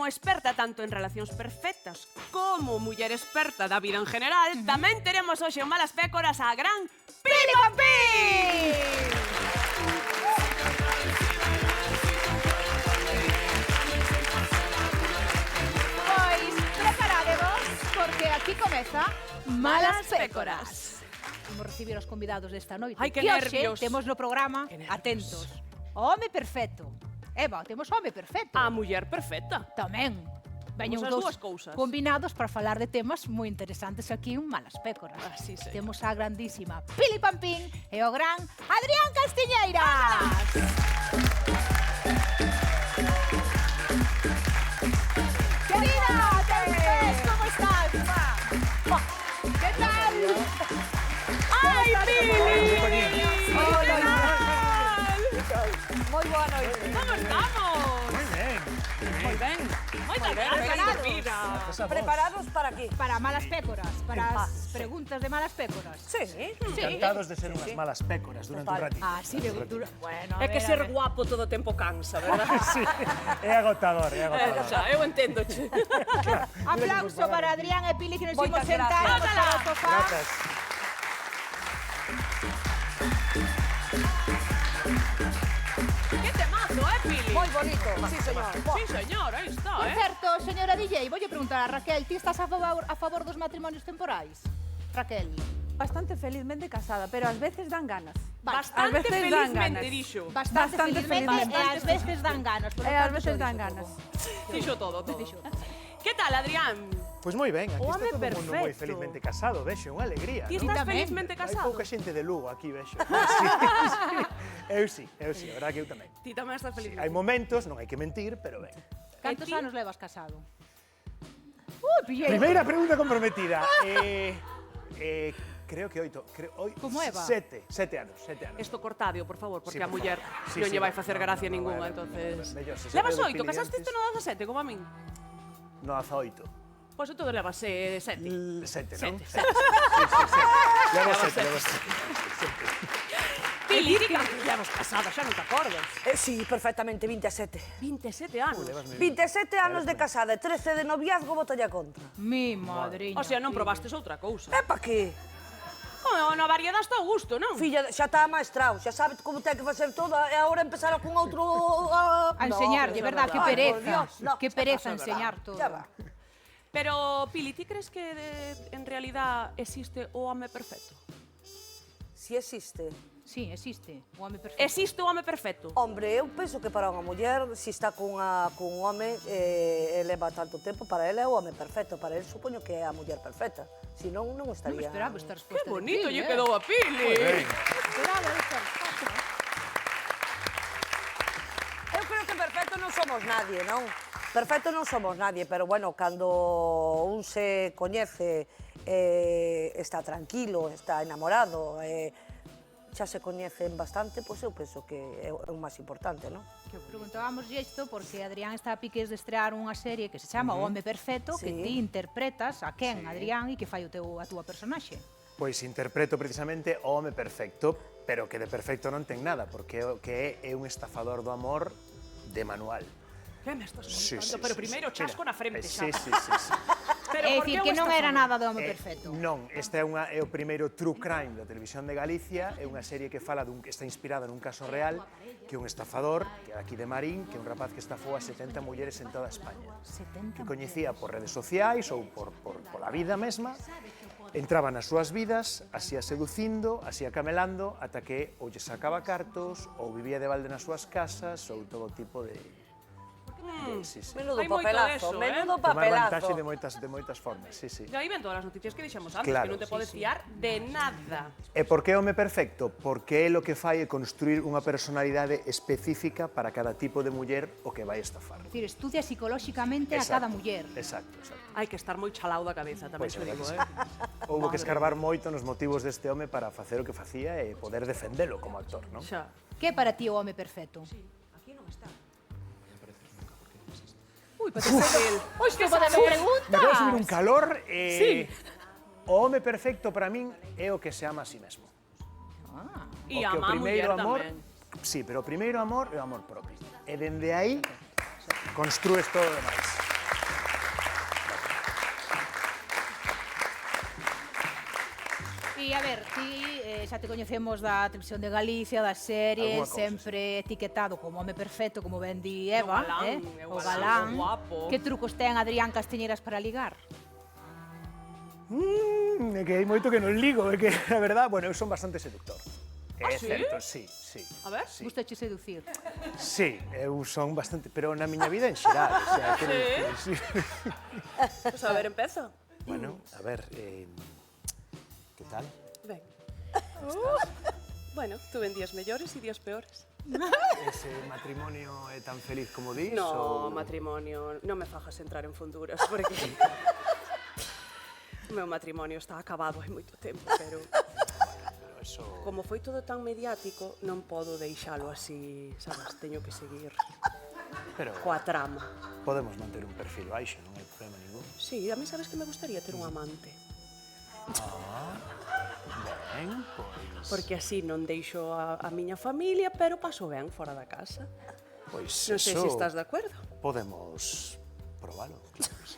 como experta tanto en relacións perfectas como muller experta da vida en general, tamén teremos hoxe en Malas Pécoras a gran Pili Pampín! Pois, preparadevos, porque aquí comeza Malas Pécoras. Vamos recibir os convidados desta noite. Ai, que hoxe nervios. temos no programa, Que nervios. atentos, o home perfecto. Eva, temos o home perfecto. A muller perfecta. Tamén. Veñen Temos as dous dúas cousas. combinados para falar de temas moi interesantes aquí en Malas Pécoras. Ah, sí, señor. Temos a grandísima Pili Pampín e o gran Adrián Castiñeira. Querida, ¿cómo estás? ¿Qué tal? Ai, Pili! Moi boa noite. Como estamos? Moi ben. Moi ben. Moitas gracias, preparados. Pira. Preparados para aquí? Para Malas Pécoras, para En paz, as preguntas de Malas Pécoras. Sí. Encantados de ser unhas malas pécoras durante un ratito. Ah, sí, bueno, É que ser guapo todo o tempo cansa, verdad? Sí, é agotador, é agotador. Xa, eu entendo, che. Aplauso para Adrián e Pili que nos Moitas imos sentar gracias. para o sofá. Grazas. Que temazo, Pili? Moi bonito. Sí, señor. Sí, señor, aí está, Por certo, señora DJ, voulle preguntar a Raquel, ti estás a favor dos matrimonios temporais? Raquel. Bastante felizmente casada, pero ás veces dan ganas. Bastante Ás veces dan felizmente, ganas. dixo. Bastante felizmente e ás veces dan ganas. Por lo E ás tanto, veces todo dan iso ganas. todo. Dixo todo. Que tal, Adrián? Pois moi ben, aquí O está home todo o mundo moi perfecto. felizmente casado, vexo, unha alegría. Ti non? estás tamén. felizmente Hai casado? pouca xente de Lugo aquí, vexo. Sí. Eu sí, a verdade que eu tamén. Ti tamén estás felizmente. Hai momentos, non hai que mentir, pero ben. Cantos E ti? anos levas casado? Pillei. Primeira pregunta comprometida. Creo que Como Eva? 7 anos. Esto cortadio, por favor, porque Sí, a por muller favor. Sí, non sí, lle vai no, facer no, gracia no, ningunha, vale, entonces... mellor se Levas sabe do 8, Pili casaste antes. no 17, como a min? No, 18. Pois entón levas 7. 7, non? Sete. Sí. Levo 7. Pili, ti cantos levas casada, xa non te acordas? Sí, perfectamente, 27. 27 anos. 27 anos de casada e 13 de noviazgo, botalle a contra. Mi madriña. O sea, non probastes outra cousa. E pa que? Na variedade está o gusto, non? Filla, xa está maestrao, xa sabe como ten que facer todo e agora empezar con outro... A enseñarlle, No, verdad? eso Que é Ai, por pereza. Dios, no, Que xa pereza pasa, enseñar verdad. todo. Xa va. Pero, Pili, ti crees que en realidad existe o home perfecto? Si existe. Sí, existe. O home perfecto. Existe o home perfecto? Hombre, eu penso que para unha muller, se está cun home e leva tanto tempo, para ele é o home perfecto. Para ele, supoño que é a muller perfecta. Si non, non Non me estaría... esperaba esta Que resposta. bonito lle de Pili, quedou a Pili. Ben. Esperaba esta resposta. Eu creo que perfecto non somos nadie, non? Perfecto non somos nadie, pero bueno, cando un se coñece, está tranquilo, está enamorado, xa se coñecen bastante, pois eu penso que é o máis importante, non? Que preguntábamos isto porque Adrián está a piques de estrear unha serie que se chama O Home Perfecto, que Sí. ti interpretas a quen, Adrián, e que fai a túa personaxe. Pois interpreto precisamente o home perfecto, pero que de perfecto non ten nada, porque o que é un estafador do amor de manual. Que me estás contando? Pero primeiro chasco na frente xa. Sí. Pero É por dicir, que que o non era estafador? nada do Home Perfecto. Non, este é o primeiro True Crime da Televisión de Galicia, é unha serie que fala que está inspirada nun caso real, que é un estafador, que é aquí de Marín, que é un rapaz que estafou a 70 mulleres en toda España. 70 Que coñecía por redes sociais ou pola vida mesma, entraba nas súas vidas, asía seducindo, asía camelando, ata que ou lle sacaba cartos, ou vivía de balde nas súas casas, ou todo tipo de... Sí. Menudo Hai moito papelazo, deso, menudo Tomar vantaxe papelazo. de moitas formas, sí. E aí ven todas as noticias que dixemos antes, Claro, que non te podes fiar de nada. E por que home perfecto? Porque é o que fai é construir unha personalidade específica para cada tipo de muller o que vai estafar. É dicir, estudia psicolóxicamente a cada muller. Exacto. Hai que estar moi chalao da cabeza, tamén Pois te é, digo, verdad que Houbo que escarbar moito nos motivos deste home para facer o que facía e poder defendelo como actor, non? Xa. Que é para ti o home perfecto? Ui, pero el. Ui, que podemos Me acabo de preguntas. subir un calor Sí. O home perfecto para min é o que se ama a si mesmo. E O que o ama a primeiro muller amor, tamén. sí, pero o primeiro amor é o amor propio. E dende aí construes todo o demais. Ti, a ver, xa te coñecemos da televisión de Galicia, das series, Alguna cousa, sempre etiquetado como home perfecto, como ben di Eva, o o galán, galán. o guapo. Que trucos ten Adrián Castiñeiras para ligar? É que hai moito que non ligo, é que, a verdad, bueno, eu son bastante seductor. É sí? certo, sí. A ver. Sí. Gustache seducir? Sí, eu son bastante, pero na miña vida en xeral, o sea, sí. Pues a ver, empeza. Bueno, a ver, que tal? Ben. Bueno, tuve días mellores e días peores. Ese matrimonio é tan feliz como dis? No, ou... matrimonio, non me fajas entrar en funduras, porque... O meu matrimonio está acabado hai moito tempo, pero... Pero eso... Como foi todo tan mediático, non podo deixalo así, sabes, teño que seguir Pero coa trama. podemos manter un perfil baixo, non hai problema ningún. Sí, a mí sabes que me gustaría ter un amante, Ben, pois... porque así non deixo a miña familia, pero paso ben fora da casa. Pois Non sei eso... se estás de acordo. Podemos probalo, claro que sí.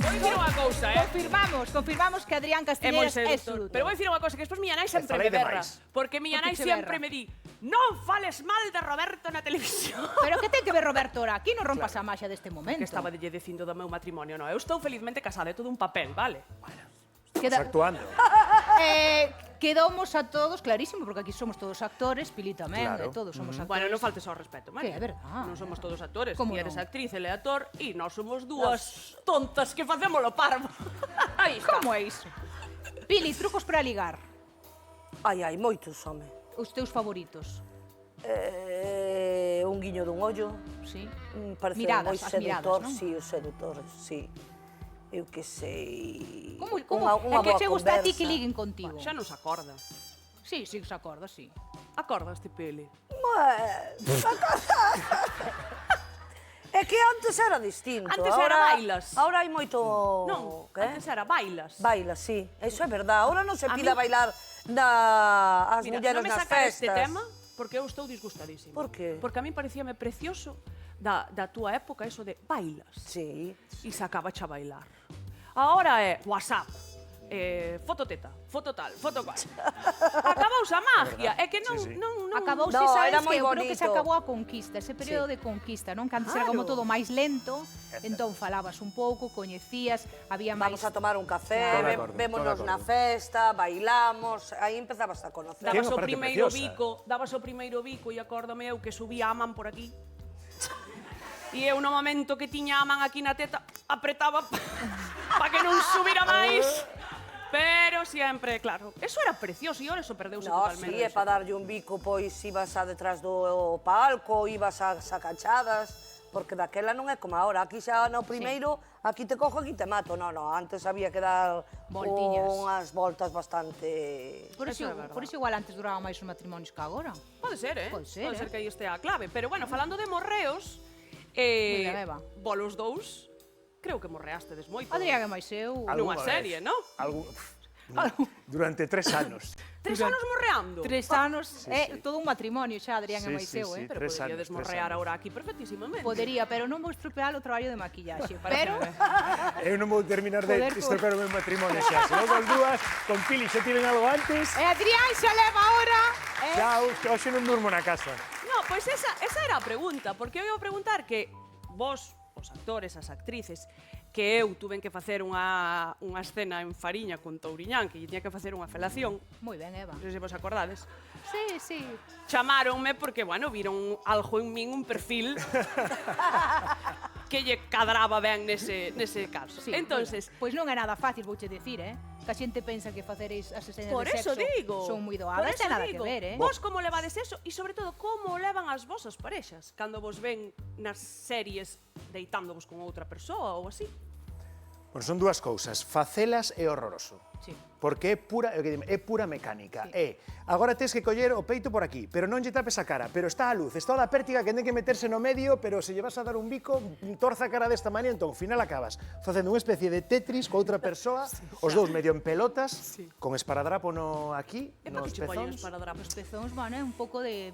Vou dicir unha cousa, Confirmamos que Adrián Castiñeiras é sedutor. Pero vou dicir unha cousa, que despois miña nai sempre falei me berra. demais. Porque miña Por nai que che sempre berra? me di non fales mal de Roberto na televisión. Pero que ten que ver Roberto ora? Aquí non rompas a maxa deste momento. Que estaba lle dicindo do meu matrimonio, non? Eu estou felizmente casada, é todo un papel, vale? Queda- Estás actuando. Quedamos a todos, clarísimo, porque aquí somos todos actores, Pili tamén, Claro. todos somos actores. Bueno, non faltes ao respeto, María. Que é verdad. Non somos todos actores. Como Ti eres non? actriz, ele é actor, e nós somos dúas tontas que facemos lo parvo. Aí está. Como é iso? Pili, trucos para ligar. Ai, moitos, home. Os teus favoritos. Un guiño dun ollo, Sí. parece Miradas, moi as seductor, miradas, non? sí, os sedutores, sí. Eu que sei... Como Unha é que boa che gusta a ti que conversa. liguen contigo? Xa non se acorda. Sí, sí, se acorda, sí. Acordaste, Pili? É que antes era distinto. Antes era bailas. Ahora hai moito... Non, Que? antes era bailas. Baila, sí. Eso é verdad. Ahora non se A pide a min- bailar as Mira, mulleres non me nas sacar festas. este tema porque eu estou disgustadísima. Por qué? Porque a mí parecíame precioso da túa época eso de bailas. Sí. E sacaba a bailar. Ahora é WhatsApp, fototeta, foto tal, foto cual. Acabouse a magia, é que non... Sí, sí. non Acabouse, No, sabes era que moi eu creo que se bonito. acabou a conquista, ese período de conquista, non? Que antes era como Claro. todo máis lento, entón falabas un pouco, coñecías, había máis... Vamos a tomar un café, Todo de acordo, vémonos todo de na acordo. festa, bailamos, aí empezabas a conocer. Tiene Dabas unha o parte primeiro preciosa. dabas o primeiro bico e acórdame eu que subía a man por aquí. E eu no momento que tiña a man aquí na teta, apretaba para que non subira máis. Pero sempre, claro, eso era precioso e ahora eso perdeuse No, totalmente. sí, é para darlle un bico, pois ibas a detrás do palco, ibas a sacachadas, porque daquela non é como ahora. Aquí xa no primeiro, aquí te cojo, aquí te mato. No, antes había que dar Voltiñas. unhas voltas bastante... Eso é verdad. Por iso igual antes duraba máis os matrimonios que agora. Pode ser, Pode ser, Pode ser eh. que aí estea a clave. Pero bueno, falando de morreos, Moi ben, Eva. volos dous, creo que morreastedes moito. Adrián e máis eu... Nunha Alguna serie, vez. non? Durante 3 anos. 3 anos morreando. 3 anos, é todo un matrimonio xa, Adrián e Sí, máis sí, eu, sí. eh? Pero 3 poderíades anos, 3 morrear anos. ahora aquí perfectísimamente. Podería, pero non vou estropear o traballo de maquillaxe. Pero, Eu non vou terminar de Joder, estropear o meu matrimonio xa. Se logo as dúas, con Pili xa tiven algo antes. e Adrián xa leva ahora... Xa, hoxe non durmo na casa. No, pois esa era a pregunta, porque eu ia preguntar que vos, os actores, as actrices, que eu tuven que facer unha escena en Fariña con Touriñán, que lle tiña que facer unha felación, Moi ben, Eva. non sei se vos acordades, Sí, sí. chamáronme porque, bueno, viron algo en min, un perfil que lle cadraba ben nese caso. Sí, Entonces, pois non é nada fácil, vouche dicir, que a xente pensa que facer as escenas por de eso sexo digo. son moi por doadas, eso ten nada digo. que ver, Vos como levades eso e sobre todo como levan as vosas parexas cando vos ven nas series deitándovos con outra persoa ou así. Bueno, son dúas cousas. Facelas é horroroso. Sí. Porque é pura mecánica. Agora tens que coller o peito por aquí, pero non lle tapes a cara, pero está a luz, está a pértiga que ten que meterse no medio, pero se lle vas a dar un bico, torza a cara desta maneira, entón, ao final acabas facendo unha especie de Tetris co outra persoa, os dous medio en pelotas, con esparadrapo aquí, E pa nos que che poñen pezóns, para drapos? Os pezóns, bueno, é un pouco de...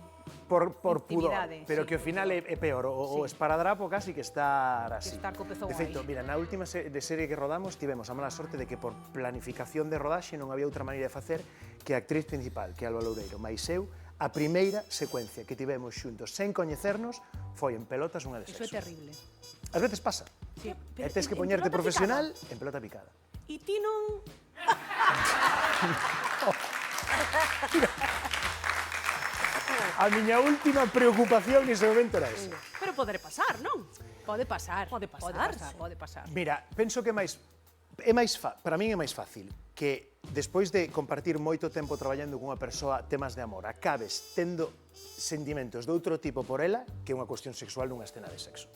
por pudor, Intimidade, pero sí. que ao final é peor, o esparadrapo casi que estar así. estar co pezón De feito, aí. mira, na última de serie que rodamos tivemos a mala sorte de que por planificación de rodaxe non había outra maneira de facer que a actriz principal, que é Alba Loureiro, mais eu, a primeira secuencia que tivemos xuntos sen coñecernos foi en pelotas unha de Eso é sexo. terrible. Ás veces pasa. Sí. E tes que poñerte profesional en pelota picada. E ti non... A miña última preocupación nese momento era esa. Pero poderé pasar, non? Pode pasar. Pode pasar, sí. Pode pasar. Mira, penso que para min é máis fácil que despois de compartir moito tempo traballando cunha persoa temas de amor, acabes tendo sentimentos de outro tipo por ela que unha cuestión sexual nunha escena de sexo.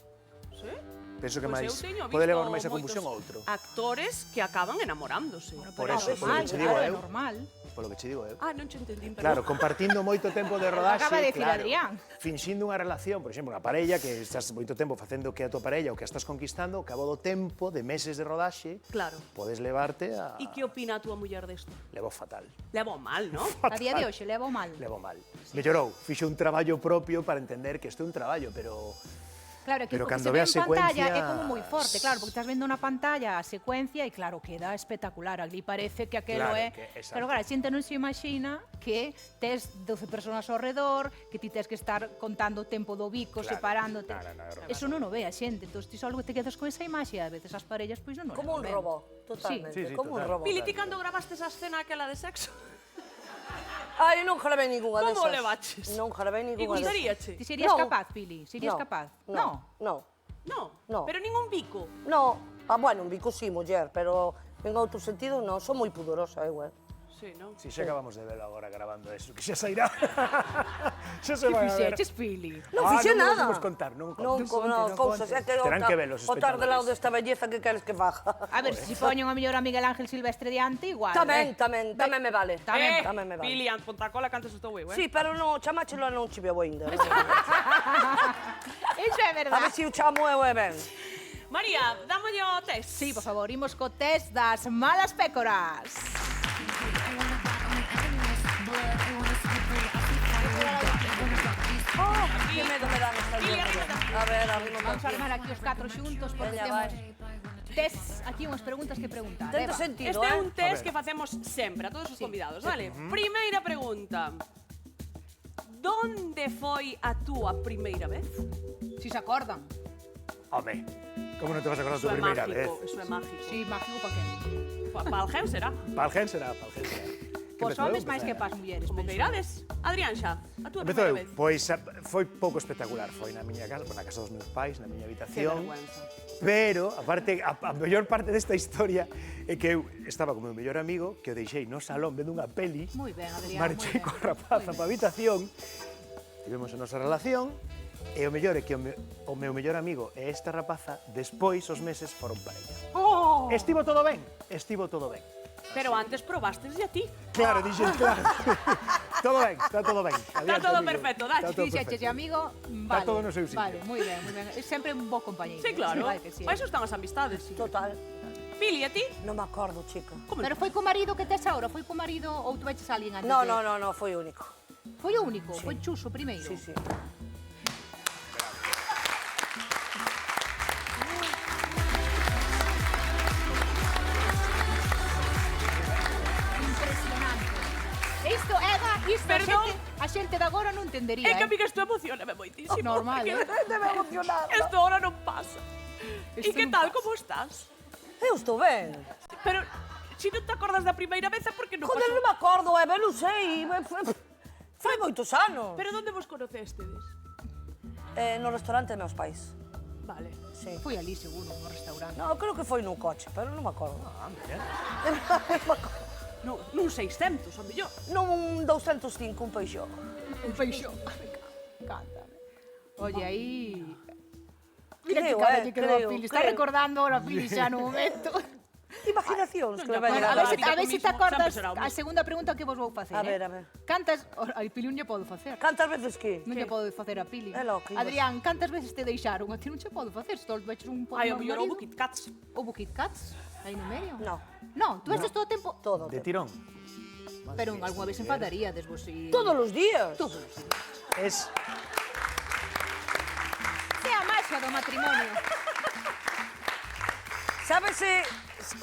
Sí? Penso que Pois máis eu teño pode visto levar máis a moitos confusión a outro. actores que acaban enamorándose. Por Pero eso, é polo que normal, che digo claro, é eu. normal. Polo que che digo eu. Ah, non che entendín, Claro, perdón. compartindo moito tempo de rodaxe, Acaba de decir claro, Adrián. finxindo unha relación, por exemplo, unha parella que estás moito tempo facendo que é a tua parella ou que a estás conquistando, ao cabo do tempo, de meses de rodaxe, Claro. podes levarte a... E que opina a túa muller desto? Levo fatal. Levo mal, non? A día de hoxe levo mal. Levo mal. Mellorou, fixo un traballo propio para entender que isto é un traballo, pero... Claro, que Pero o que cando se ve veas en pantalla é secuencias- como moi forte, claro, porque estás vendo na pantalla a secuencia e claro, queda espectacular. Ali parece que aquelo Claro, é... exacto. Pero claro, a xente non se imagina que tes 12 persoas ao redor, que ti tes que estar contando o tempo do bico, Claro. separándote. No, é horroroso. Eso non o ve a xente, entón ti só te quedas con esa imaxe e a veces as parellas pois non o Como un ven. robot, totalmente, Sí, sí, como un total. robot. Pili, ti cando gravaste esa escena aquela de sexo? Ai, non grabei ninguna Como desas. levaches? Non grabei E ninguna desas. gustaríache? Ti serías No. capaz, Pili? Serías capaz? No. No, No. pero ningún bico. No. Ah, bueno, un bico sí, muller, pero en outro sentido non, son moi pudorosa, eu, Sí, non? Si xa acabamos de velo agora grabando eso, que xa sairá. xa se Que vai a ver. fixeches, Pili? Non Ah, fixe non nada. vos contar, non Non, contes. cousas, é que Terán que velos, o tar de lado espectadores. desta belleza que queres que faga. A ver, se si poñen a mellor a Miguel Ángel Silvestre diante, igual. Tamén me vale. Tamén me vale. Pili, ponta a cola que antes estou eu, Sí, pero non, chamáchelo non che veo ainda. Iso é A verdade. ver se o chamo eu é ben. María, dámolle o test. Sí, por favor, imos co test das malas pécoras. Que medo me dan estas Pili, merdas. arrímate. A ver, arrímate Vamos a aquí. armar aquí os 4 xuntos porque Veña, temos test, aquí unhas preguntas que preguntar. Tento Eva. sentido, Este é eh? un test que facemos sempre a todos os convidados, vale? Primeira pregunta. Donde foi a túa primeira vez? Si se acordan. Home, como non te vas a acordar Eso tu é primeira vez? mágico, eso é mágico. Si, mágico pa quen? Pa alguén será. Palgen será, palgen será. Pos homes máis que pas mulleres. Como penso. queirades. Adrián xa, a túa Empezou primeira eu, vez. pois foi pouco espectacular, foi na miña casa, na casa dos meus pais, na miña Que habitación. vergüenza. Pero, aparte, a mellor parte desta historia é que eu estaba con o meu mellor amigo, que o deixei no salón vendo unha peli, Moi ben, Adrián, marchei moi ben. coa rapaza para a habitación, tivemos a nosa relación, e o mellor é que o meu mellor amigo e esta rapaza, despois, os meses, foron parella. Oh! Estivo todo ben, estivo todo ben. Pero antes probastes a ti. Claro, dixen, claro. Todo ben, está todo ben. Está todo perfecto, dache. Está todo Fixeches perfecto. amigo, vale. todo no seu sitio. Vale, moi ben, moi ben. É sempre un bo compañeiro. Sí, claro. Vale que sí. Para eso están as amistades. Total. Pili, a ti? Non me acordo, chica. Pero foi co marido que tes agora? Foi co marido ou tu veches a alguén antes No, de... no, foi único. Foi o único, foi Chuso primeiro. Sí, sí. Impresionante. Isto, Eva, isto Perdón. a xente de agora non entendería, É que a eh? mí que isto emocioname moitísimo. Normal, porque eh? Debe emocionar. Isto ahora non pasa. E Isto que non tal, pasa. como estás? Eu estou ben. Pero, se non te acordas da primeira vez é porque non Joder, pasou. non me acordo, Eva, non sei. Foi moitos anos. Pero onde vos conocestedes? No restaurante de meus pais. Vale. Sí. Foi ali seguro, no restaurante. No, creo que foi nun coche, pero non me acordo. Nun 600, o mellor. Non 205, un peixó. Un peixón. Cántame. Oye, aí... Mira que Creo, cara lle quedou a creo, Pili. Está creo. recordando ahora a Pili xa no momento. imaginacións que me Bueno, veñen A ver se, Diga a ver se te mismo, acordas sempre será o a mismo. segunda pregunta que vos vou facer, A ver. Cantas... Ai, Pili, non lle podo facer. Cantas veces que? Non lle podo facer a Pili. É lo que ibas. Adrián, cantas veces te deixaron? A ti non che podo facer, se todos veches un pouco Ai, o mellor houve Kit Kats. Houve Kit Kats, aí no medio? No. No, tú estes todo o tempo... Todo. De tirón. Pero algunha vez enfadaríades vos si... Todos os días. Todos os días. Es... É a máxia do matrimonio. Sábese,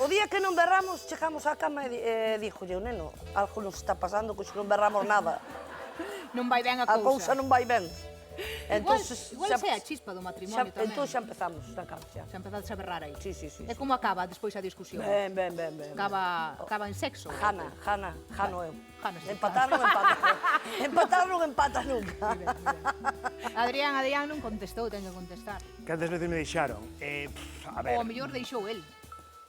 o día que non berramos, chegamos á cama e díjolle, neno, algo nos está pasando, que non berramos nada. Non vai ben a A cousa cousa. non vai ben. Entonces, igual sei a chispa do matrimonio tamén. Entón xa empezamos na cama, xa. Xa empezades a berrar aí. Sí. E como acaba despois a discusión? Ben. Acaba en sexo? Jano eu. Jano, sí. Empatar non empata. Empatar non empata nunca. Adrián non contestou, ten que contestar. Cantas veces me deixaron? A ver, Ou o mellor deixou el.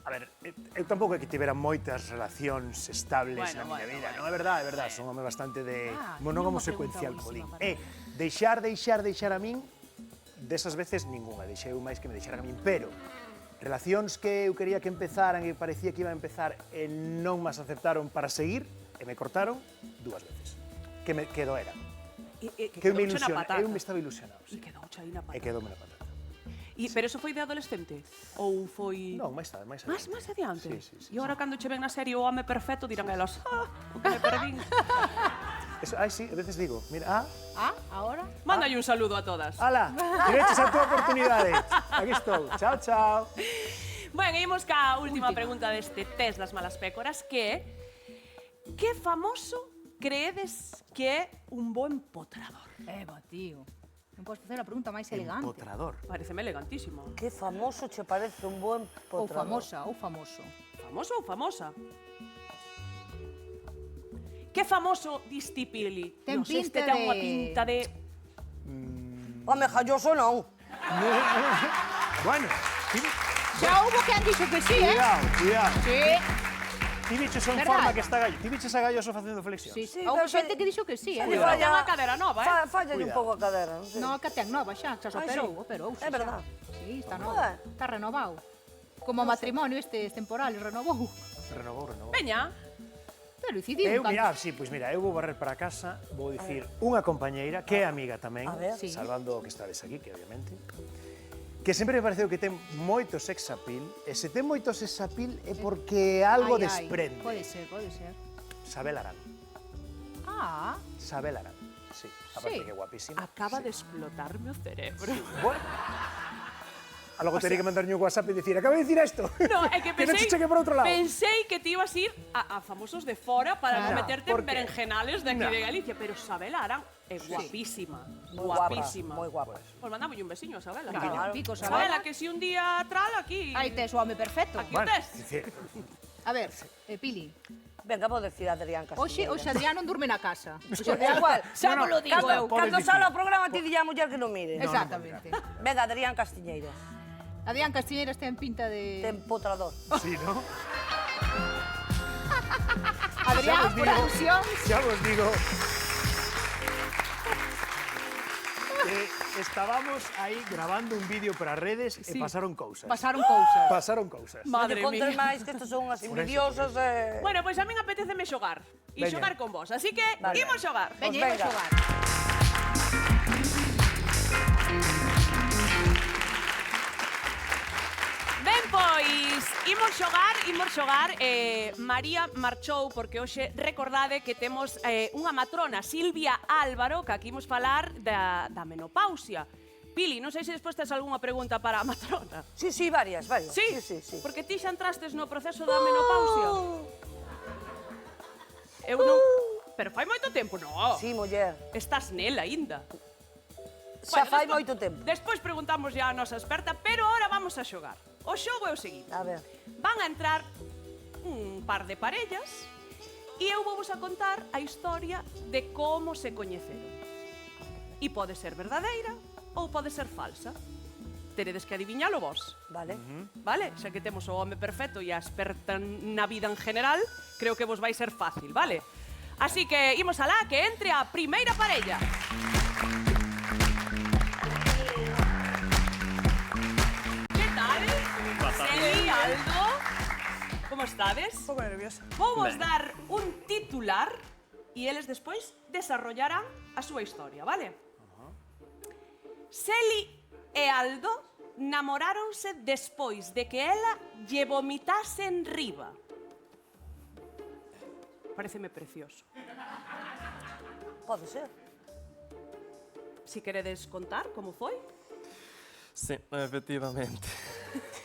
a ver, eu tampouco é que tivera moitas relacións estables na miña vida, non é verdade, son home bastante de... non como secuencial, como din. Deixar a min, desas veces ninguna, deixei máis que me deixaran a min, pero relacións que eu quería que empezaran e parecía que iban a empezar e non mas aceptaron para seguir e me cortaron 2 veces. Que doeran. Que eu me estaba ilusionado, E sí. quedouche aí na E patata. quedoume na patata. Pero eso foi de adolescente? Ou foi... Non, máis tarde, máis Máis adiante. adiante? Sí. E agora cando che ven na serie o home perfecto dirán elas, o que me perdín. Eso, sí, a veces digo, mira, Ahora? Mándalle un saludo a todas. ala, tireches a túa oportunidade. Aquí estou, chao. Bueno, imos ca última pregunta deste test das malas pécoras, que é que famoso creedes que é un bo empotrador? Tío. Non podes facer a pregunta máis elegante. Empotrador. Pareceme elegantísimo. Que famoso che parece un buen Ou potrador. famoso. Famoso ou famosa? Que famoso diste, Pili? Ten Este pinta ten unha de- pinta de... Home, jalloso non. Bueno, Xa houve quen dixo que sí, cuidado. Sí. Ti biches son Verdade. forma que está gallo. Ti biches a galloso facendo flexión. Sí. Sí, Houve pero xente que- que dixo que sí, Cuidado. Ten a cadera nova, Fallalle un Cuidado. pouco a cadera, non sei. No, que ten nova xa se Ai, operou, sí. operouse É xa. verdad. Sí, está nova. Está renovado. Como o matrimonio estes temporales renovou. Renovou. Veña, Pero decidiu Eu, un mira, sí, pois mira, eu vou barrer para casa, vou dicir unha compañeira, que é amiga tamén, A ver. Sí. salvando que estades aquí, que obviamente, que sempre me pareceu que ten moito sex appeal, e se ten moito sex appeal é porque algo desprende. Pode ser. Sabel Arán. Sabel Arán, sí. Aparte Sí. que é guapísima. acaba sí. de explotarme o cerebro. Bueno. A logo terei que mandarlle un WhatsApp e dicir, acabo de dicir isto. No, é que que non pensei, se cheque por outro lado. pensei que te ibas a ir a famosos de fora para non No, meterte en porque- berenjenales de aquí No. de Galicia, pero Sabela Arán é guapísima, Moi guapa, guapísima. moi guapa. Pues mandamos un besiño a Sabela. Claro. Pico, Sabela, que si un día tral aquí... Aí tes o home perfecto. Aquí Bueno, tes. dicir, A ver, Pili. Venga, vou decir a Adrián Castiñeira. Hoxe Adrián non durme na casa. Igual, Xa vos lo digo eu. Cando sale o programa ti dille a muller que non mire. Exactamente. Venga, Adrián Castiñeira, Adrián Castiñeiras ten pinta de... ten potrador. sí, ¿no? Adrián, vos por digo. alusión. Xa vos digo que estábamos aí grabando un vídeo para redes e pasaron cousas. Pasaron cousas. Pasaron cousas. Madre Non lle contes mía. máis que estos son unhas envidiosas. Bueno, pois a min apeteceme xogar. E Veña. xogar con vos. Así que, Vale. imos xogar. Veña, imos venga. xogar. Ben, pois, imos xogar. María marchou porque hoxe recordade que temos unha matrona, Silvia Álvaro, que aquí imos falar da menopausia. Pili, non sei se despois tes algunha pregunta para a matrona. Sí, varias. Sí? Sí. Porque ti xa entrastes no proceso da menopausia. Eu non... Pero fai moito tempo, non? Sí, muller. Estás nela aínda. Xa Bueno, fai despois- moito tempo. Despois preguntamos ya a nosa experta, pero ahora vamos a xogar. O xogo é o seguinte. A ver. Van a entrar un par de parellas e eu vou vos a contar a historia de como se coñeceron. E pode ser verdadeira ou pode ser falsa. Teredes que adiviñalo vos. Vale. Vale? Xa que temos o home perfecto e a experta na vida en general, creo que vos vai ser fácil, vale? Así que imos alá, que entre a primeira parella. Que tal? Celi, Aldo. como estades? Un pouco nerviosa. Vou dar un titular e eles despois desarrollarán a súa historia, vale? Seli e Aldo namoráronse despois de que ela lle vomitase en riba. Pareceme precioso. Pode ser. Si queredes contar como foi, Sí, efectivamente.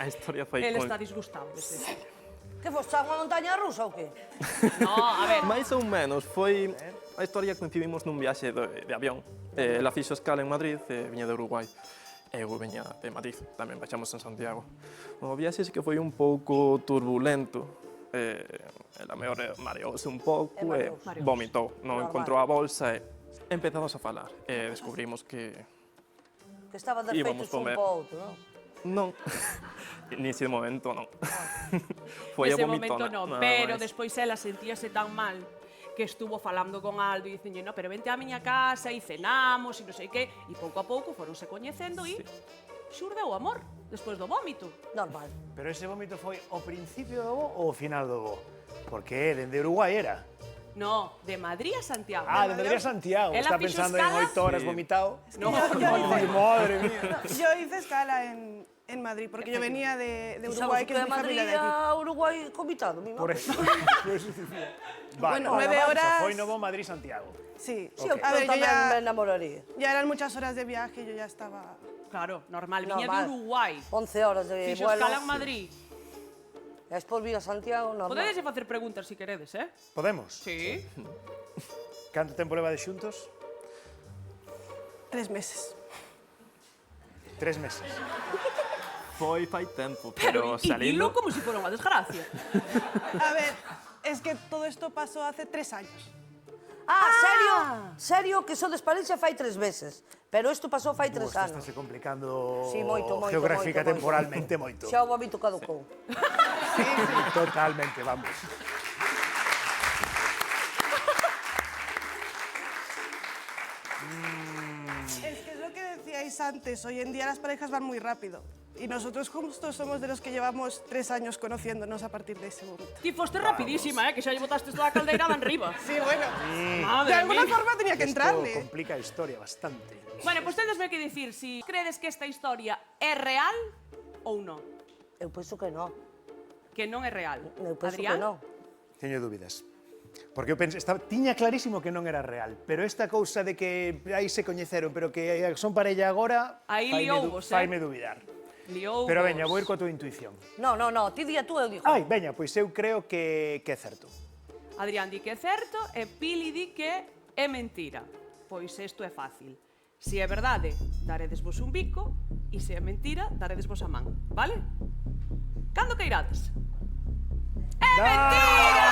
A historia foi ele con... está disgustado. Desde. Que foste a unha montaña rusa ou que? No, a ver, Mais ou menos, foi... A historia coincidimos nun viaxe de avión. Ela fixo escala en Madrid, viña de Uruguai. Eu veña de Madrid, tamén baixamos en Santiago. O viaxe sí que foi un pouco turbulento. Ela mareouse un pouco e Mareouse. vomitou. Non Normal. encontrou a bolsa e empezamos a falar. E descubrimos que... Que estaban Íbamos desfeitos un comer. po outro, non? Non. Nese momento non. Foi a nese vomitona. momento non, nada pero máis. despois ela sentíase tan mal que estuvo falando con Aldo e dicenlle, no, pero vente á miña casa e cenamos e non sei que, e pouco a pouco foronse coñecendo e xurdeu o amor despois do vómito. Normal. Pero ese vómito foi o principio do bo ou o final do bo? Porque dende Uruguai era. No, de Madrid a Santiago. Ah, de Madrid a Santiago. Ela Está fixo pensando escala. en 8 horas Sí. vomitado. No, Ay, madre mía. Yo hice escala en Madrid, porque yo venía de Uruguay, que es mi familia de aquí. a Uruguai comitado, mi Por mamá. eso. Por eso decía. Vale, Bueno, 9 horas. Foi novo Madrid-Santiago. Sí, Sí, Ok. a ver, eu yo tamén me ya, enamoraría. ya eran muchas horas de viaje, yo ya estaba... claro, normal, viña de Normal. Uruguai. 11 horas de Fixo vuelo. escala en Madrid. E despois vi a Santiago, normal. Podedes facer preguntas si queredes, eh? Podemos? Sí. Canto tempo levades xuntos? 3 meses. 3 meses. Foi fai tempo, Pero pero dilo salindo... como si fuera unha desgracia. A ver, es que todo esto pasó hace 3 años. Ah, serio? Serio que sodes parexa fai 3 meses. Pero isto pasou fai 3 Isto anos. estáse complicando Sí, moito, moito, geográfica moito, temporalmente moito. Xa o vómito caducou. Totalmente, vamos. Es que es lo que decíais antes, hoy en día las parejas van muy rápido. Y nosotros justo somos de los que llevamos 3 años conociéndonos a partir de ese momento. Ti foste rapidísima, que xa lle botaste toda a caldeirada en riba. Sí, bueno, Madre de alguna mía. forma tenía que Isto entrarle. complica a historia bastante. Bueno, pues tendesme que dicir si credes que esta historia é real ou non. Eu penso que non. Que non é real. Eu penso Adrián? que non. Teño dúbidas. Porque eu tiña clarísimo que non era real, pero esta cousa de que aí se coñeceron, pero que son parella agora, Aí liouvos, faime dubidar. Liou Pero vos. veña, vou ir coa tua intuición. Non, non, non, ti día tú, eu digo. Ai, veña, pois eu creo que é certo. Adrián di que é certo e Pili di que é mentira. Pois isto é fácil. Se é verdade, daredes vos un bico e se é mentira, daredes vos a man, vale? Cando que irades? É mentira!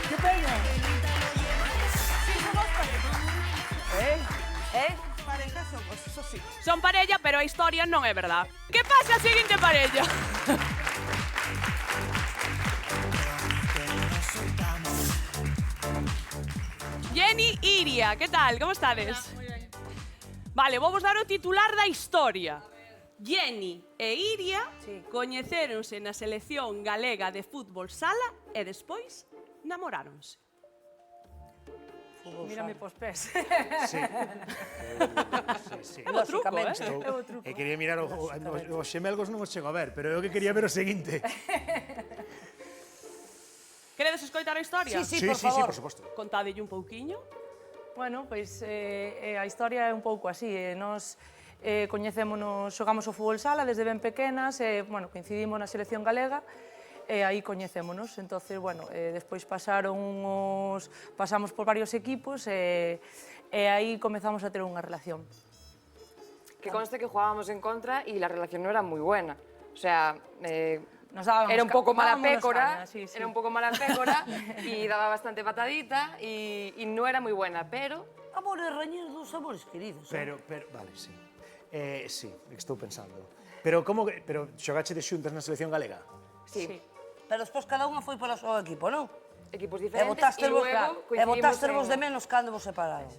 Que peña? Parejas somos, eso sí. Son parella, pero a historia non é verdad. Que pasa a seguinte parella? Jenny Iria, que tal? Como estades? Moi ben. Vale, vou vos dar o titular da historia. Jenny e Iria coñecéronse na selección galega de fútbol sala e despois namoráronse. Mírame pos pés. Sí. Sí, sí. É o truco, Lóxicamente. eh? E quería mirar os xemelgos non os chego a ver, pero eu que quería ver o seguinte. Queredes escoitar a historia? Sí, por favor. por suposto. Contádelle un pouquiño. Bueno, pois a historia é un pouco así. Nos coñecémonos, xogamos o fútbol sala desde ben pequenas, bueno, coincidimos na selección galega e aí coñecémonos. Entonces, bueno, despois pasamos por varios equipos e aí comezamos a ter unha relación. Que conste que jugábamos en contra y la relación no era muy buena. O sea, Nos dábamos era un poco mala dábamos pécora, caña, sí, sí. era un poco mala pécora y daba bastante patadita y no era muy buena, pero Amores rañidos dos amores queridos. Pero, vale, sí. Sí, estou pensando. Pero como que, pero xogache de xuntas na selección galega? sí, Pero despois cada unha foi para o seu equipo, non? equipos E diferentes botaste y luego vos de menos cando vos separais.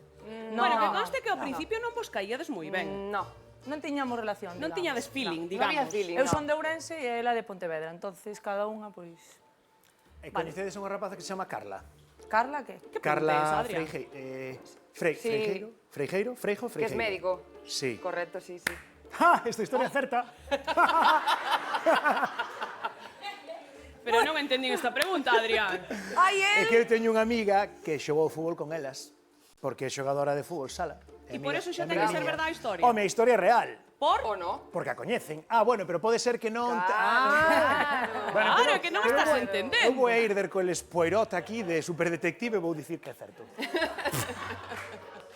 Bueno, que conste que ao principio non vos caíades moi ben. No, Non tiñamos relación, Non digamos. tiñades feeling, No había digamos. feeling, Eu no. son de Ourense e ela de Pontevedra, entonces cada unha, pois... E coñecedes a unha rapaza que se chama Carla. Carla, que? Que Carla preguntes, Adrián? Freijeiro. Freijeiro? Que es médico. Sí. Correcto, sí, sí. ¡Ja! Esta historia é certa. Pero non entendín esta pregunta, Adrián. Ai, É que eu teño unha amiga que xogou fútbol con elas, porque é xogadora de fútbol sala. E por eso xa ten que ser verdade a historia. Home, a historia é real. Por? O no? Porque a coñecen. Ah, bueno, pero pode ser que non... Claro, que non estás a Eu entender. vou a ir der coles Poirot aquí de superdetective e vou dicir que é certo.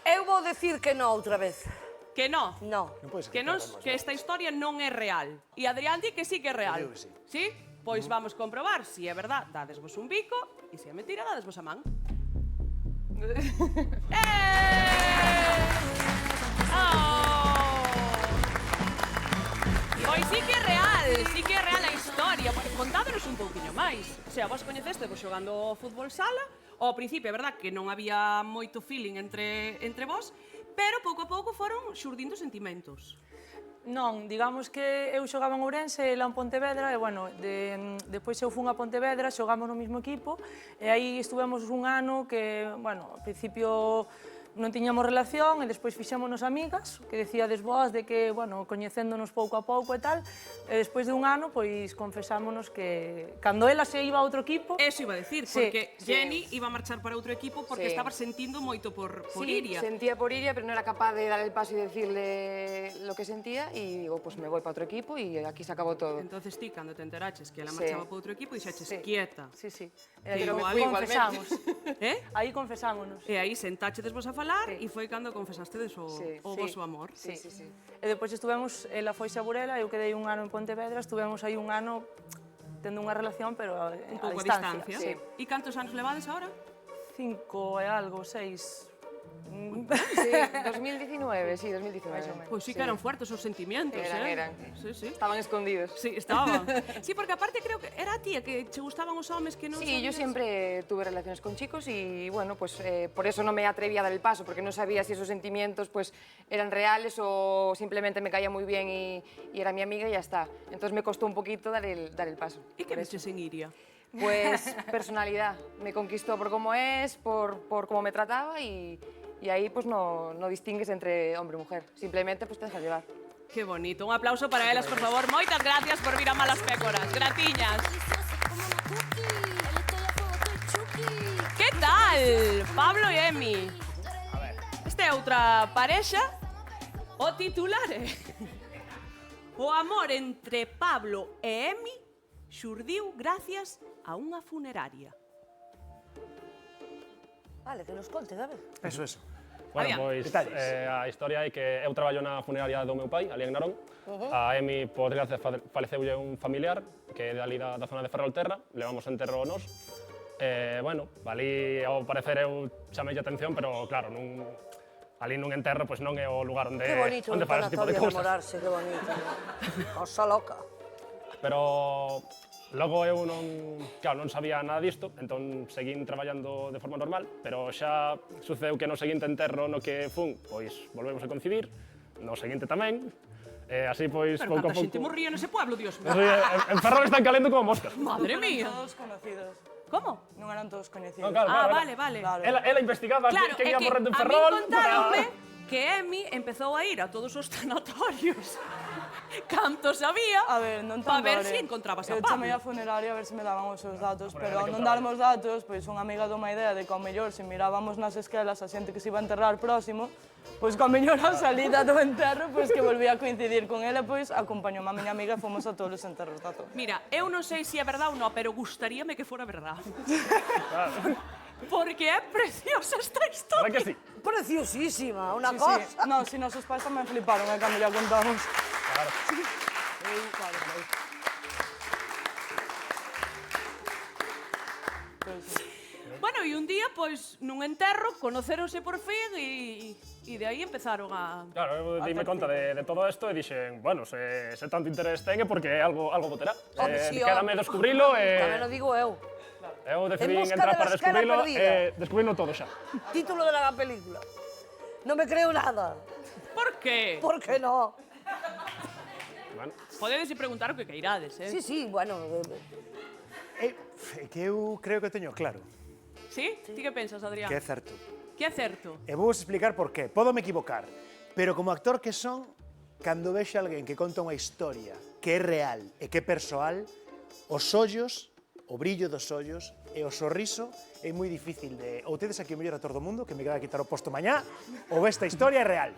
eu vou decir que non outra vez. Que no. No. Non pode ser Que, que esta historia non é real. E Adrián di que sí que é real. Eu digo que sí. Sí? Pois vamos comprobar. Si é verdad, dadesvos un bico. E se é mentira, dadesvos a man. Pois sí que é real a historia. Pois contádonos un pouquiño máis. O sea, vos coñeceste vos xogando fútbol sala. Ao principio, é verdad que non había moito feeling entre vos, pero pouco a pouco foron xurdindo sentimentos. Non, digamos que eu xogaba en Ourense, ela en Pontevedra, e, bueno, depois eu fun a Pontevedra, xogamos no mesmo equipo, e aí estuvemos un ano que, bueno, ao principio non tiñamos relación, e despois fixémonos amigas, que decíades vós de que, bueno, coñecéndonos pouco a pouco e tal, e despois de un ano, pois, confesámonos que cando ela se iba a outro equipo... Eso iba a decir, Sí, porque Jenny iba a marchar para outro equipo porque Sí. estaba sentindo moito por Sí, Iria. sentía por Iria, pero no era capaz de dar el paso y decirle lo que sentía y digo, pues me voy para otro equipo y aquí se acabó todo. Entonces ti, cando te enteraches que ela Sí. marchaba para outro equipo, dixeches, Sí. quieta. Sí, sí. Pero Pero me fui confesamos. Eh? Aí confesámonos. E aí sentáchedes vos a falar Sí. e foi cando confesastedes o Sí. voso amor. Sí, sí, sí. E depois estuvemos, ela foi a Burela, eu quedei un ano en Pontevedra, estuvemos aí un ano tendo unha relación, pero a Un pouco a distancia. distancia. Sí. E cantos anos levades agora? 5 e algo, 6. Sí, 2019, sí, 2019. Más o menos. Pois sí que eran fuertes os sentimientos, Eran. Sí, sí. Estaban escondidos. Sí, estaban. Sí, porque aparte creo que era a ti a que che gustaban os homes que non Sí, yo sabías. siempre tuve relaciones con chicos y bueno, pues por eso no me atreví a dar el paso, porque no sabía si esos sentimientos pues eran reales o simplemente me caía muy bien y era mi amiga y ya está. Entonces me costó un poquito dar el paso. E que por eso. meches en Iria? Pues personalidad. Me conquistó por cómo es, por cómo me trataba y ahí pues no distingues entre hombre y mujer. Simplemente pues te dejas llevar. Que bonito. Un aplauso para elas, por favor. Moitas gracias por vir a Malas Pécoras. Gratiñas. Que tal? Pablo e Emi. Esta é outra parexa. O titular é... O amor entre Pablo e Emi xurdiu gracias a unha funeraria. Vale, que nos conte, David. Eso. Bueno, Adrián. pois Detalles. a historia é que eu traballo na funeraria do meu pai, ali en Narón. A Emi, por desgracia, faleceulle un familiar que é de ali da zona de Ferrolterra. Levamos enterro nos. Bueno, ali ao parecer eu chamei a atención, pero claro, ali nun enterro pois non é o lugar onde Qué bonito un faz ese tipo de tanatorio cousas. enamorarse, qué bonito. Cosa loca. Pero logo eu non sabía nada disto, entón seguín traballando de forma normal, pero xa sucedeu que no seguinte enterro no que fun, pois volvemos a coincidir, no seguinte tamén, así pois Pero pouco a canta pouco... xente morría nese pueblo, Dios mío. En Ferrol están calendo como moscas. Madre mía. Todos conocidos. Como? Non eran todos coñecidos. No, claro, Ah, claro, vale. Claro. Ela investigaba Claro, que é ia que morrendo en a min Ferrol. contáronme que Emi empezou a ir a todos os tanatorios cantos había A ver, non para tan ver dore. se encontrabas a Eu chamei a Pablo. funeraria a ver se me daban os seus datos, pero que non encontraba. darmos datos, pois unha amiga dou unha idea de que ao mellor se mirábamos nas esquelas a xente que se iba a enterrar próximo, pois que ao mellor a salida do enterro, pois que volvía a coincidir con ela, pois acompañou a miña amiga e fomos a todos os enterros da zona. Mira, eu non sei se é verdade ou non, pero gustaríame que fora verdade. Porque é preciosa esta Verdad historia. que sí? Preciosísima, una Sí, cosa. sí. No, si nosos pais tamén fliparon, cando ya contamos. Bueno, e un día, pois, nun enterro, conoceronse por fin e de aí empezaron a... Claro, eu dime conta de todo isto e dixen, bueno, se tanto interés ten é porque algo boterá. Home, sí, Quédame home. descubrilo Tamén e... o digo eu. Eu decidí En busca entrar de para la escala descubrilo perdida. e descubrirlo todo xa. Título de la película. No me creo nada. Por qué? ¿Por qué no? Bueno, Podedes preguntar o que queirades, Sí, sí, bueno... É que eu creo que teño claro, Sí? Ti que pensas, Adrián? que é certo. Que é certo? E vou explicar por qué. Podo me equivocar, pero como actor que son, cando vexo alguén que conta unha historia que é real e que é persoal, os ollos, o brillo dos ollos e o sorriso é moi difícil de... Ou tedes aquí o mellor actor do mundo, que me queda quitar o posto mañá, ou esta historia é real.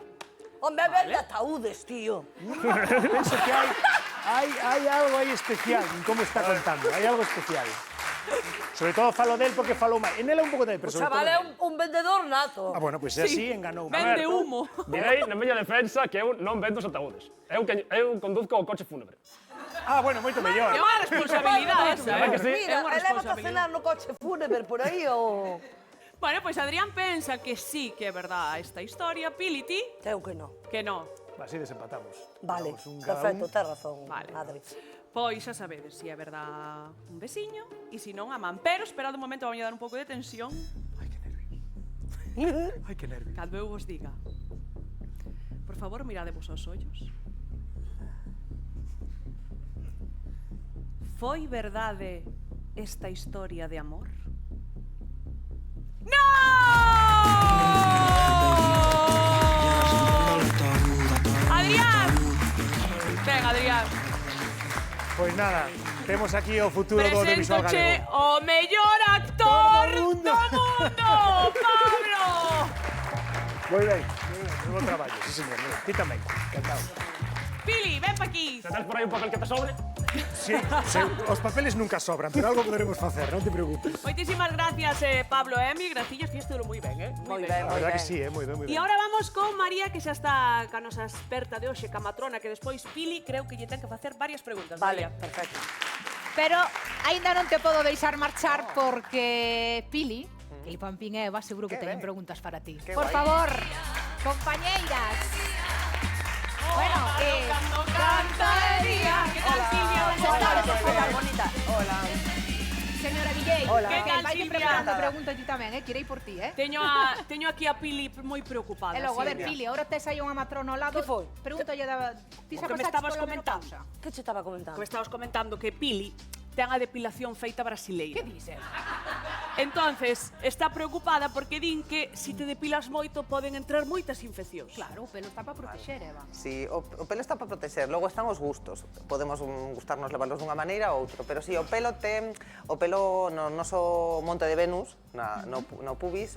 Hombre, ver de ataúdes, tío. Penso que hai algo aí especial en como está contando, hai algo especial. Sobre todo falo del porque falou máis. En ela un pouco tamén, pero O sobre todo... chaval é un vendedor nato. Ah, bueno, pois así enganou. Vende humo. direi na miña defensa que eu non vendo os ataúdes. Eu conduzco o coche fúnebre. Ah, bueno, moito mellor. É unha responsabilidade esa, Verdad que sí? É unha Mira, elévate a responsabilidade. cenar no coche fúnebre por aí ou... Bueno, pois Adrián pensa que sí que é verdad esta historia. Pili, ti? Eu que non. Que non. Así desempatamos. Vale, Vamos, un cada perfecto, un. tes razón, Vale. Adri. Pois xa sabedes se é verdad un veciño e se non a man. Pero esperad un momento, vamos a dar un pouco de tensión Ai, que nervios. cando eu vos diga. Por favor, miradevos aos ollos. Foi verdade esta historia de amor? ¡No! ¡Adrián! Ven, Adrián. Pois nada, temos aquí o futuro do audiovisual Preséntoche galego. o mellor actor Do mundo. do mundo, Pablo! Moi ben, moi bon traballo, sí señor. Ti tamén, encantado. Pili, ven pa aquí. Se tens por aí un papel que te sobre, Sí, os papeles nunca sobran, pero algo poderemos facer, non te preocupes. Moitísimas gracias, Pablo e Emi. Gracillas, que estuvo moi ben, Moi ben, A moi verdad ben. que sí, moi ben, moi E ben. agora vamos con María, que xa está ca nosa experta de hoxe, ca matrona, que despois Pili creo que lle ten que facer varias preguntas. Vale, María. perfecto. Pero aínda non te podo deixar marchar porque Pili e Pampín e Eva seguro que teñen preguntas para ti. Por favor, compañeiras. Bueno, Cantaría. Que tal, Silvia? Bonita. Hola. señora DJ, Hola. Que tal, vai Silvia? preparando preguntas ti tamén, quirei por ti, Teño aquí a Pili moi preocupada. E logo, a ver, Silvia. Pili, ahora tes aí unha matrona ao lado. Que foi? Pregúntalle da... Ti O xa que me pasaches estabas pola comentando. menopausa? Que che estaba comentando? Como estabas comentando que Pili ten a depilación feita brasileira. Que dices? Entonces, está preocupada porque din que se te depilas moito poden entrar moitas infeccións. Claro, o pelo está para proteger, Eva. Sí, o pelo está para proteger, logo están os gustos. Podemos gustarnos levarlos dunha maneira ou outro, pero sí, o pelo no noso monte de Venus, no pubis,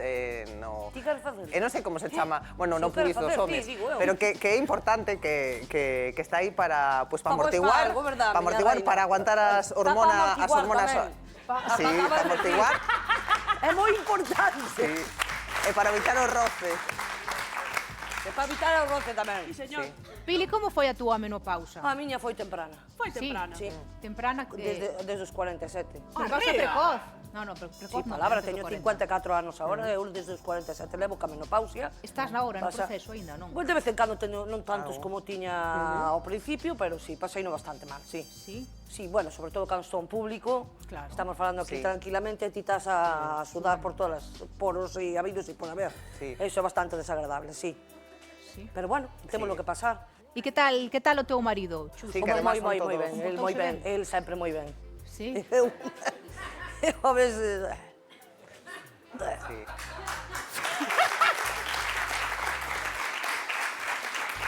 no... Ti queres facer? Non sei como se chama, bueno, no Si queres pubis dos facer, homes, ti, digo eu. pero que é importante que está aí para Pa amortiguar, algo, verdad, para miña amortiguar, reina. para aguantar as Está pa hormonas, amortiguar tamén. Sí, para amortiguar, É moi importante. sí, e para evitar os roces. E para evitar o roce tamén. Sí, señor. Pili, como foi a túa menopausa? A miña foi temprana. Foi temprana. Sí. Temprana. Desde os 47. Menopausa precoz. No, precoz Sí, non, palabra, desde teño os 54 anos agora, eu desde os 47 levo ca menopausia. Estás na hora, no Pasa- proceso aínda, non? Pois de vez en cando teño non tantos como tiña ao principio, pero sí, paseino bastante mal, sí. Sí. Sí, bueno, sobre todo cando estou en público, Claro. estamos falando aquí Sí. tranquilamente, ti estás a sudar por todas as poros e habidos e por haber. Sí. Eso é bastante desagradable, sí. Sí. Pero bueno, temos lo que pasar. E que tal o teu marido, Chus? Sí, que Moi, además moi, son moi todos- ben, el moi ben, el sempre moi ben. Sí. Eu a veces... Sí.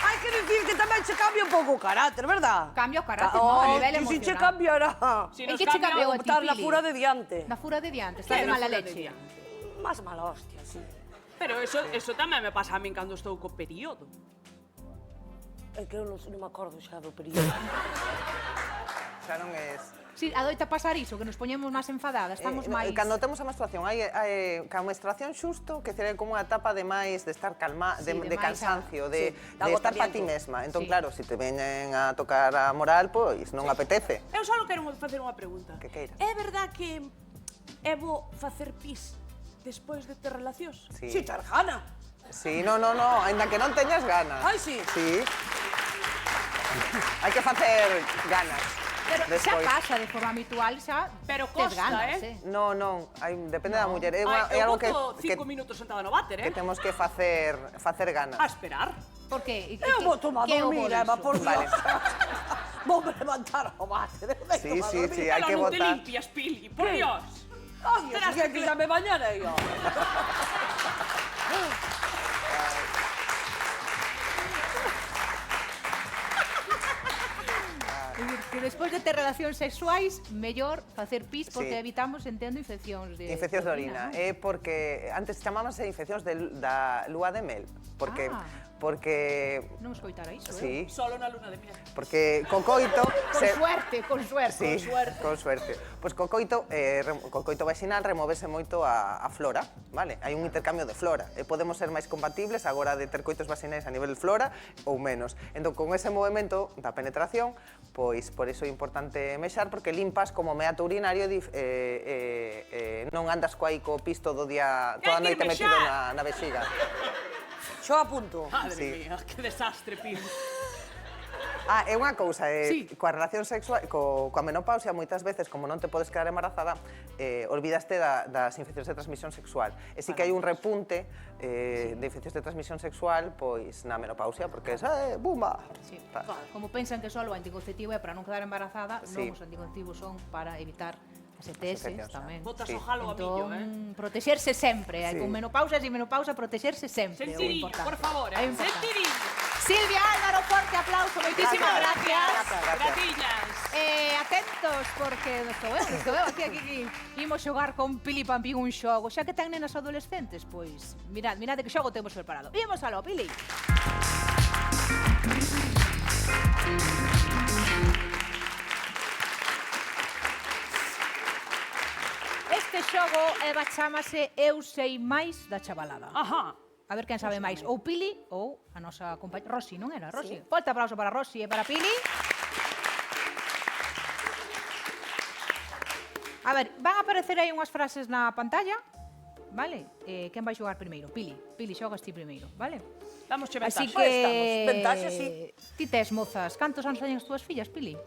Hai que dicir que tamén se cambia un pouco o carácter, verdad? Cambia o carácter, no, a nivel e se che emocional. cambiará. Si En nos que che cambia cambiou a ti, Estar na Pili? fura de diante. Na fura de diante, Que estás é de na mala fura de leche. diante? Más mala hostia, sí. Pero eso tamén me pasa a min cando estou co período. É que eu non me acordo xa do período. Xa non es... Sí, adoita pasar iso, que nos poñemos máis enfadadas, estamos máis... Cando temos a menstruación, hai ca menstruación xusto que sería como unha etapa de máis de estar calma, Sí, de de máis cansancio, sí, de de estar para ti agotamiento. mesma. Entón Sí. claro, se te veñen a tocar a moral, pois non apetece. Eu só quero facer unha pregunta. Que queiras. É verdad que é bo facer pis despois de ter relacións? Sí. Si, ter gana. Sí, no, aínda que non teñas ganas. Ai, sí. Sí. Hai que facer ganas. Pero xa despois. pasa de forma habitual, xa Pero tes costa, ganas, Non, depende da muller. É Eu algo que boto 5 minutos sentada no váter, que temos que facer ganas. A esperar. Por que? Eu vou tomar que é o dormir, bo Eva, diso? por Vale. Dios. Vou levantar o bate. Sí, sí, sí, hai Pero que non te votar. limpias, Pili, por Dios. Ay, Terás que que- xa me bañarei, ó. Que despois de ter relacións sexuais, mellor facer pis porque Sí. evitamos, entendo, infeccións de Infeccións de orina. non? É porque antes chamábanse infeccións da lúa de mel. Porque... Ah. Porque... Non escoitara iso, Sí, Solo na luna de miel. porque co coito... Con suerte, con suerte. Sí, con suerte. Pois co coito vaginal removese moito a flora, vale? Hai un intercambio de flora e podemos ser máis compatibles agora de ter coitos vaginais a nivel flora ou menos. Entón, con ese movimento da penetración, pois por iso é importante mexar porque limpas como meato urinario non andas coai co pisto do día toda a Hai que noite metido mexar. na vexiga. Xo apunto. Madre Sí. mía, que desastre, Pili. É unha cousa, Sí. coa relación sexual, coa menopausia, moitas veces, como non te podes quedar embarazada, olvidaste das infeccións de transmisión sexual. E sí que hai un repunte de infeccións de transmisión sexual pois na menopausia, porque bumba! Sí. Tal. Como pensan que só o anticonceptivo é para non quedar embarazada, Sí. non, os anticonceptivos son para evitar as ETS infeccións, tamén. Botas Sí. o jalo a millo, Protexerse sempre, Sí. con menopausa e menopausa, protexerse sempre. é o Sentidiño, importante. por favor, É importante. sentidiño. Silvia Álvaro, forte aplauso, moitísimas gracias. Gratiñas. Atentos, porque estou eu, aquí. Imos xogar con Pili Pampín un xogo. Xa que ten nenas adolescentes, pois, mirad que xogo temos preparado. Imos aló, Pili. Este xogo, Eva, chámase Eu sei máis da chavalada. Ajá. A ver quen sabe máis, ou Pili ou a nosa compañera Rosy, non era? Rosy. Forte aplauso para Rosy e para Pili. A ver, van a aparecer aí unhas frases na pantalla, vale? Quen vai xogar primeiro? Pili. Pili, xogas ti primeiro, vale? Damos che Así ventaxa. que... estamos. Ventaxa, sí. Ti tes, mozas. Cantos anos teñen as túas fillas, Pili?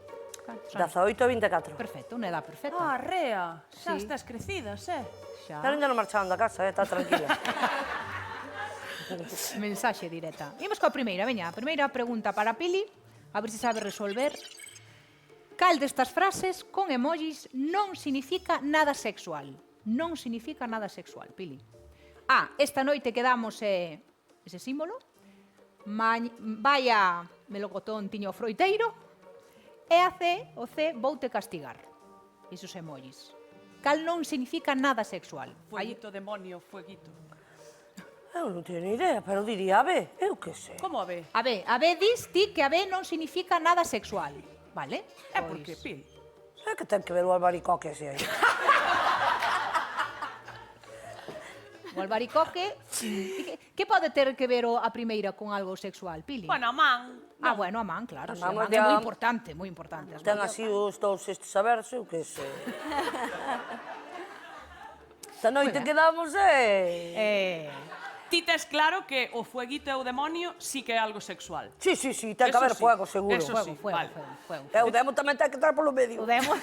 Cantos anos? 18 e 24. Perfecto, unha edad perfecta. Ah, rea, xa Sí. estás crecidas, Xa. Pero ainda non marchaban da casa, está tranquila. Mensaxe directa. Imos coa primeira, veña. A primeira pregunta para Pili, a ver se sabe resolver. Cal destas frases con emojis non significa nada sexual? Non significa nada sexual, Pili. A. Esta noite quedamos ese símbolo. Vaya melocotón tiño froiteiro. E a C, o C, voute castigar. Esos emojis. Cal non significa nada sexual. Fueguito, demonio, fueguito. Eu non teño ni idea, pero diría, a ver, eu que sei. Como a ver? A ver, dis ti que a ver non significa nada sexual, vale? É porque, Pili. É que ten que ver o albaricoque ese aí. O albaricoque... Que pode ter que ver a primeira con algo sexual, Pili? Bueno, a man. Ah, bueno, a man, claro. Sí, a man man é ya- moi importante, moi importante. As Ten mans- así os dous estes abertos, eu que sei. Esta noite quedamos, Ti tes claro que o fueguito e o demonio sí que é algo sexual. Sí, ten que Eso haber sí, fuego, seguro. eso sí. Fuego, Vale. fuego. E o demo tamén ten que entrar polo medio. O demo...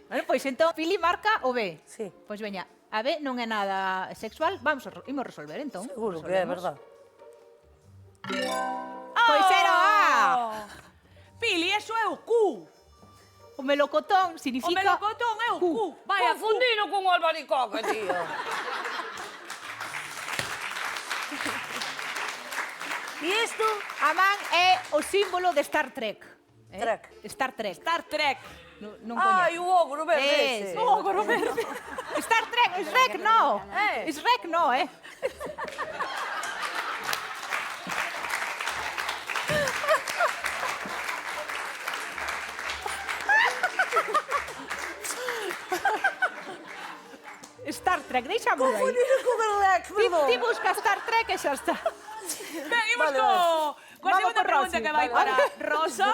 Bueno, pois entón, Pili marca o B. Sí. Pois veña, a B non é nada sexual, imos resolver entón. Seguro que é Resolvemos. verdad. Pois era o A. Pili, eso é o Q. O melocotón O significa... melocotón é o Q. Vaya Q. Confundino con o albaricoque, tío. E isto? A man é o símbolo de Star Trek. Trek. Star Trek. Star Trek. Non Ai, coñezo. o ogro verde ese. O ogro verde. Star Trek, Shrek no. Shrek no, Star Trek, deixamos aí. Confundino con o Rex, perdón. Ti busca Star Trek e xa está. Ben, imos Vale, coa Vamos segunda con pregunta Rosy, que vai vale. para Rosa.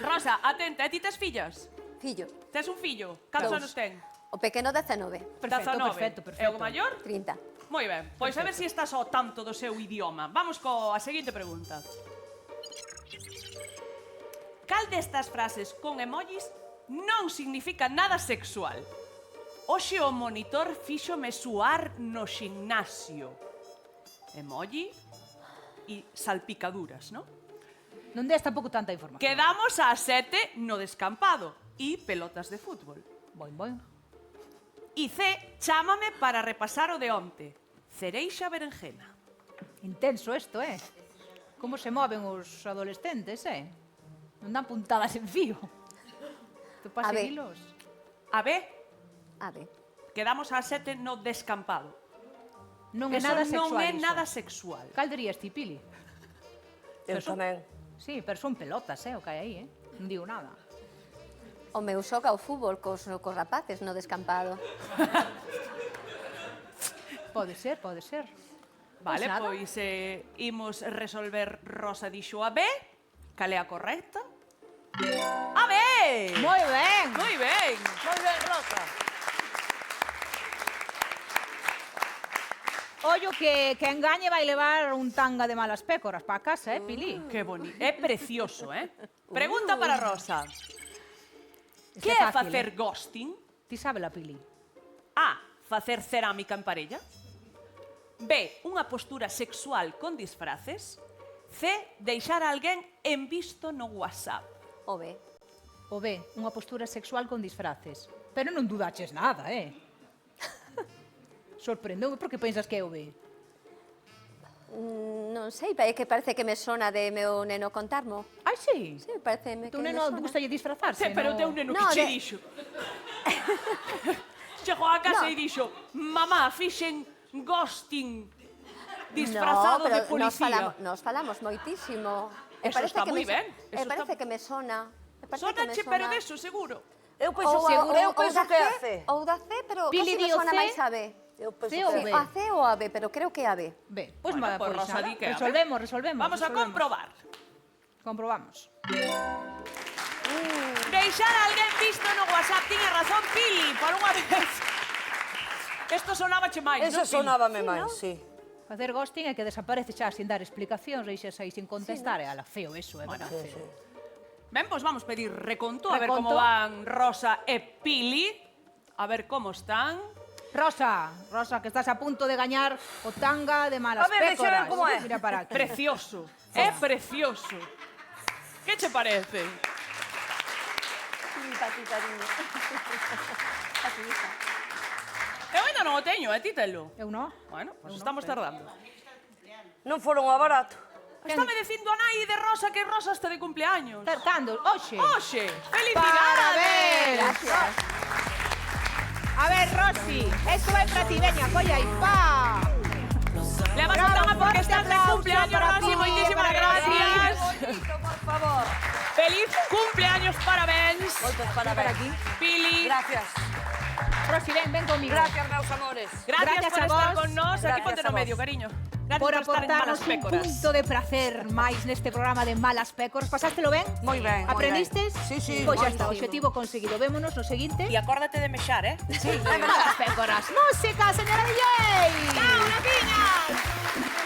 Rosa, atenta, ti tes fillas? Fillo, Tes un fillo? Cantos anos ten? o pequeno 19, Perfecto. E o maior? 30. Moi ben, pois a ver se estás ao tanto do seu idioma. Vamos coa seguinte pregunta. Cal destas frases con emojis non significa nada sexual? Oxe o monitor fíxome suar no ximnasio. Emoji e salpicaduras, non? Non des tampouco tanta información. Quedamos ás 7 no descampado e pelotas de fútbol. Bueno. E C, chámame para repasar o de onte. Cereixa berenjena. Intenso isto, Como se moven os adolescentes, Non dan puntadas en fío. Tu para A ver. seguilos. A B, A ver. quedamos ás 7 no descampado. Non é Eso nada non sexual é iso. nada sexual. Cal dirías ti, Pili? Eu tamén. Sí, pero son pelotas, o que hai aí, Non digo nada. O meu xoga ao fútbol cos rapaces no descampado. Pode ser, pode ser. Vale, nada. pois imos resolver. Rosa dixo a B. Cal é a correcta? A B! Moi ben. Moi ben. Moi ben, Rosa. Ollo que engañe vai levar un tanga de malas pécoras para casa, Pili? Que bonito. É precioso, Pregunta para Rosa. Este Que é é fácil, facer ghosting? Ti sabe la Pili. A. Facer cerámica en parella. B. Unha postura sexual con disfraces. C. Deixar a alguén en visto no WhatsApp. O B. O B, unha postura sexual con disfraces. Pero non dudaches nada, Sorprendeu, por que pensas que é o B? Non sei, é que parece que me sona de meu neno contarmo. Ai, sí? Sí, parece que Tu me neno sona. gustalle disfrazarse, Pero teu neno No, que che de- dixo? Chegou a casa No. e dixo: mamá, fixen ghosting disfrazado de policía. Nos falamos moitísimo. Eso está moi ben, E eso parece está- que me sona. Sonache, pero deso, seguro. Eu penso que é a C. Ou da C, pero Pili casi me di o sona C. máis a B. Eu penso C que ou é B? A C ou a B, pero creo que é a B. B, pois Bueno, pois Rosa nada, di que a B. resolvemos. Vamos a comprobar. Comprobamos. Deixar a alguén visto no WhatsApp. Tiña razón, Pili, por unha vez. Isto sonábache máis, Eso non, Pili? sonábame máis, sí. Facer ghosting é que desaparece xa sin dar explicacións, deixas aí sin contestar, é ala feo eso, é verdad. Sí, sí. Ben, pois vamos pedir reconto, a ver Reconto. como van Rosa e Pili. A ver como están. Rosa, que estás a punto de gañar o tanga de malas A ver, deixa pécoras. ver como é. Mira para aquí. Precioso, é precioso. Que che parece? Eu ainda non o teño, ti telo? Eu non? Bueno, pois estamos tardando. Non foron a barato. Estame dicindo a nai de Rosa que Rosa está de cumpleaños. Cando? Oxe. Oxe, felicidades. Parabéns. A ver, Rosy, esto vai para ti, veña, colla aí, pa. Levas a tanga porque estás de cumpleaños, Rosy, moitísimas gracias. Por favor. Feliz cumpleaños, parabéns. Moitos parabéns. aquí. Pili, Gracias. Rosy, ven conmigo. Gracias, meus amores. gracias por a estar vos. con nós. Aquí Gracias ponte a no vos. medio, cariño. Gracias Por por estar en Malas aportarnos un Pécoras. punto de placer máis neste programa de Malas Pécoras. Pasástelo ben? Moi ben, moi Aprendistes? ben. Sí, sí, Pois xa moi está, ben. objetivo conseguido. Vémonos no seguinte. E acórdate de mexar, Sí, Malas Pécoras. Música, señora DJ. ¡Chao, Naciñas!